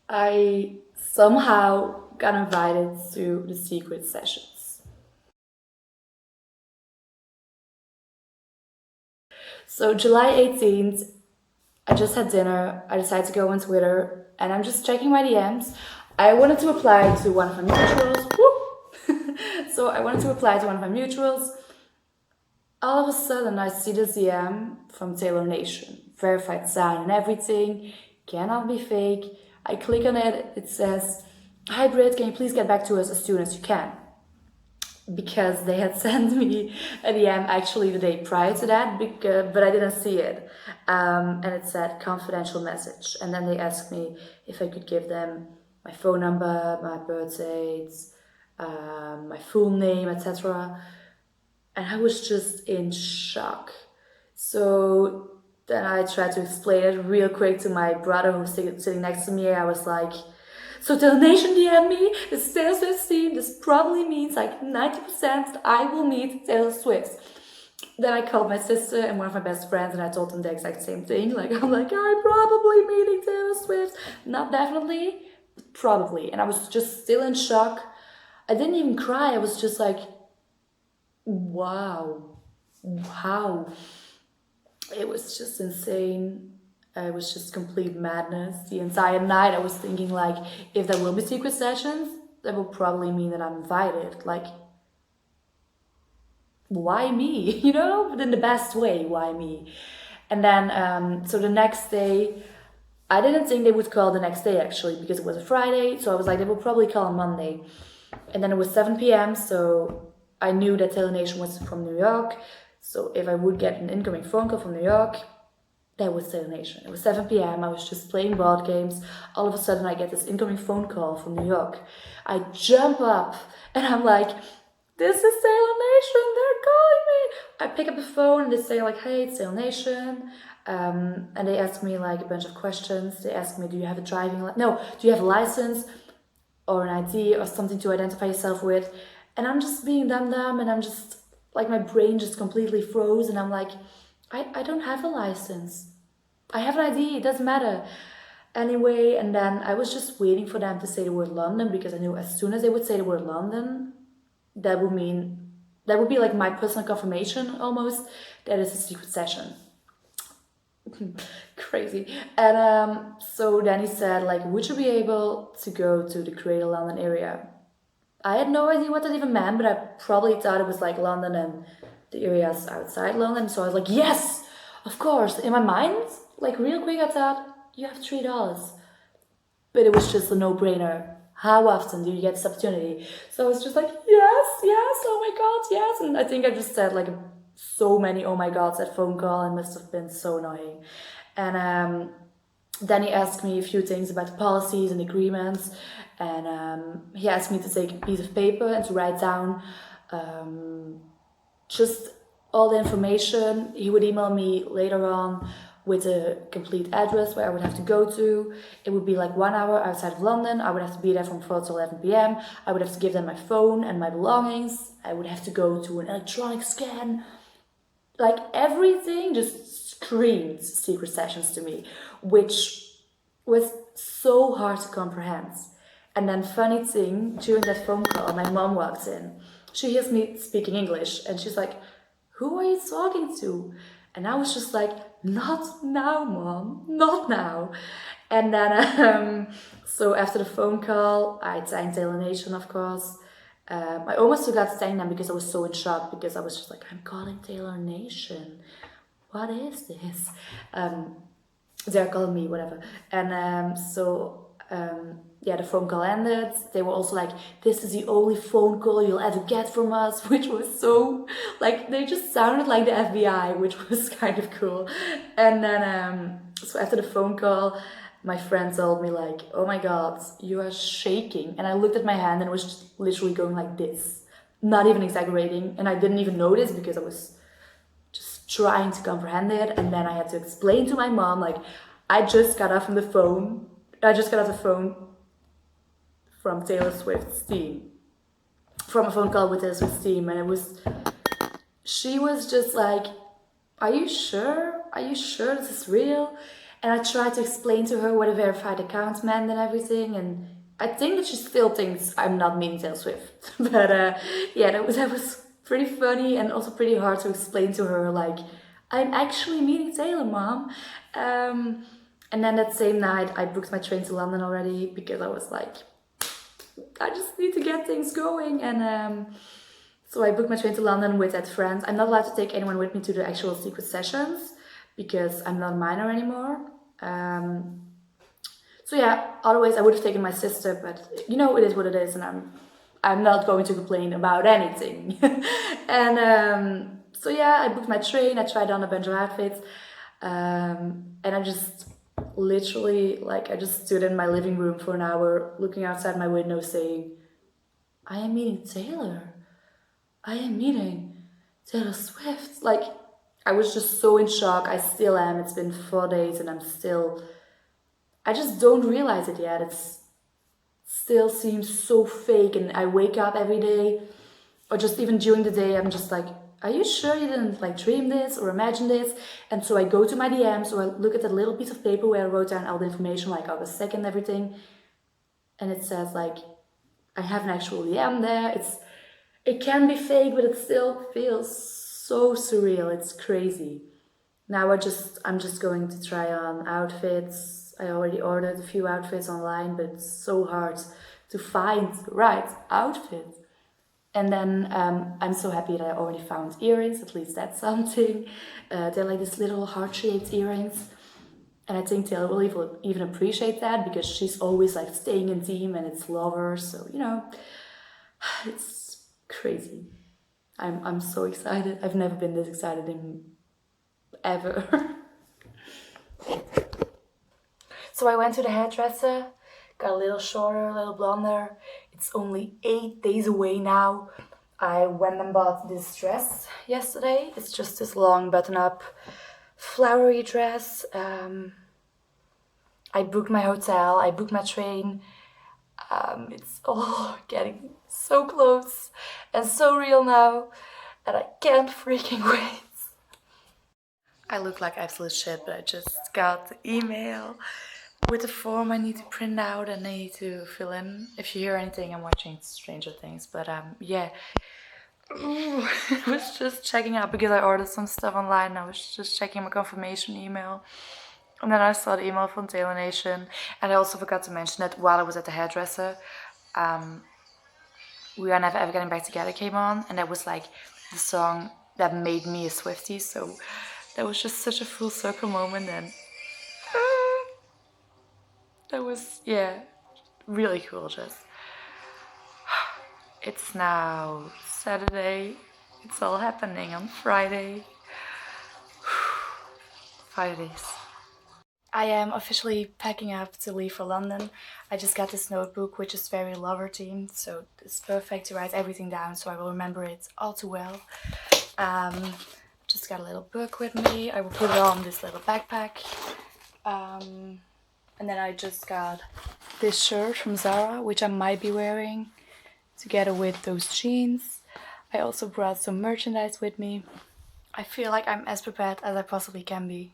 I somehow got invited to the secret sessions. So July 18th, I just had dinner. I decided to go on Twitter and I'm just checking my DMs. I wanted to apply to one of my mutuals. So I wanted to apply to one of my mutuals. All of a sudden, I see this DM from Taylor Nation, verified sign and everything, cannot be fake. I click on it, it says, "Hi Brit, can you please get back to us as soon as you can?" Because they had sent me a DM actually the day prior to that, but I didn't see it. And it said confidential message. And then they asked me if I could give them my phone number, my birth dates, my full name, etc. And I was just in shock. So then I tried to explain it real quick to my brother who was sitting next to me. I was like, "So Taylor Nation DM me, this is Taylor Swift's team, this probably means like 90% that I will meet Taylor Swift." Then I called my sister and one of my best friends and I told them the exact same thing. I'm like, "I'm probably meeting Taylor Swift." Not definitely, but probably. And I was just still in shock. I didn't even cry. I was just like, wow, how? It was just insane. It was just complete madness. The entire night I was thinking like, if there will be secret sessions, that will probably mean that I'm invited. Like, why me? But in the best way, why me? And then, so the next day, I didn't think they would call the next day actually because it was a Friday. So I was like, they will probably call on Monday. And then it was 7 p.m. So I knew that Taylor Nation was from New York. So if I would get an incoming phone call from New York, that was Taylor Nation. It was 7 p.m. I was just playing board games. All of a sudden, I get this incoming phone call from New York. I jump up and I'm like, "This is Taylor Nation. They're calling me." I pick up the phone and they say like, "Hey, it's Taylor Nation." And they ask me like a bunch of questions. They ask me, "Do you have a no, do you have a license or an ID or something to identify yourself with?" And I'm just being dumb and I'm just like, my brain just completely froze and I'm like, I don't have a license. I have an ID, it doesn't matter. Anyway, and then I was just waiting for them to say the word London because I knew as soon as they would say the word London, that would mean, that would be like my personal confirmation almost that it's a secret session. Crazy. And so then he said like, "Would you be able to go to the Greater London area?" I had no idea what that even meant, but I probably thought it was like London and the areas outside London. So I was like, "Yes, of course." In my mind, like real quick, I thought, you have $3. But it was just a no-brainer. How often do you get this opportunity? So I was just like, "Yes, yes, oh my god, yes." And I think I just said like so many "oh my gods" that phone call and must have been so annoying. And then he asked me a few things about the policies and agreements. And he asked me to take a piece of paper and to write down just all the information. He would email me later on with a complete address where I would have to go to. It would be like 1 hour outside of London. I would have to be there from 4 to 11 p.m. I would have to give them my phone and my belongings. I would have to go to an electronic scan. Like everything just screamed secret sessions to me, which was so hard to comprehend. And then funny thing, during that phone call, my mom walks in. She hears me speaking English and she's like, "Who are you talking to?" And I was just like, "Not now, mom, not now." And then, so after the phone call, I thanked Taylor Nation, of course. I almost forgot to thank them because I was so in shock because I was just like, "I'm calling Taylor Nation. What is this?" They're calling me, whatever. And yeah, the phone call ended. They were also like, "This is the only phone call you'll ever get from us," which was so, like, they just sounded like the FBI, which was kind of cool. And then, so after the phone call, my friend told me like, "Oh my god, you are shaking." And I looked at my hand and it was just literally going like this. Not even exaggerating. And I didn't even notice because I was just trying to comprehend it. And then I had to explain to my mom, like, I just got off the phone from Taylor Swift's team, from a phone call with Taylor Swift's team. And she was just like, "Are you sure? Are you sure this is real?" And I tried to explain to her what a verified account meant and everything, and I think that she still thinks I'm not meeting Taylor Swift. But yeah, that was pretty funny and also pretty hard to explain to her, like, I'm actually meeting Taylor, Mom. And then that same night, I booked my train to London already because I was like, I just need to get things going. And so I booked my train to London with that friend. I'm not allowed to take anyone with me to the actual secret sessions because I'm not a minor anymore. So yeah, otherwise I would have taken my sister, but you know, it is what it is, and I'm not going to complain about anything. And so yeah, I booked my train, I tried on a bunch of outfits, and I just literally, like, I just stood in my living room for an hour looking outside my window saying, I am meeting Taylor. I am meeting Taylor Swift. Like, I was just so in shock. I still am. It's been 4 days and I just don't realize it yet. It's still seems so fake, and I wake up every day or just even during the day, I'm just like, are you sure you didn't like dream this or imagine this? And so I go to my DMs, so I look at that little piece of paper where I wrote down all the information, like August 2nd, everything. And it says like, I have an actual DM there. It can be fake, but it still feels so surreal. It's crazy. Now I'm just going to try on outfits. I already ordered a few outfits online, but it's so hard to find the right outfit. And then I'm so happy that I already found earrings, at least that's something. They're like these little heart-shaped earrings. And I think Taylor will even appreciate that because she's always like staying in team and it's lovers. So, you know, it's crazy. I'm so excited. I've never been this excited in ever. So I went to the hairdresser, got a little shorter, a little blonder. It's only 8 days away now. I went and bought this dress yesterday. It's just this long button-up flowery dress. I booked my hotel, I booked my train. It's all getting so close and so real now, and I can't freaking wait. I look like absolute shit, but I just got the email with the form I need to print out and I need to fill in. If you hear anything, I'm watching Stranger Things, but yeah. Ooh, I was just checking out because I ordered some stuff online. I was just checking my confirmation email. And then I saw the email from Taylor Nation. And I also forgot to mention that while I was at the hairdresser, We Are Never Ever Getting Back Together came on. And that was like the song that made me a Swiftie. So that was just such a full circle moment. And that was, yeah, really cool. Just, it's now Saturday. It's all happening on Friday. 5 days. I am officially packing up to leave for London. I just got this notebook, which is very lover themed, so it's perfect to write everything down so I will remember it all too well. Just got a little book with me. I will put it on this little backpack. And then I just got this shirt from Zara, which I might be wearing together with those jeans. I also brought some merchandise with me. I feel like I'm as prepared as I possibly can be.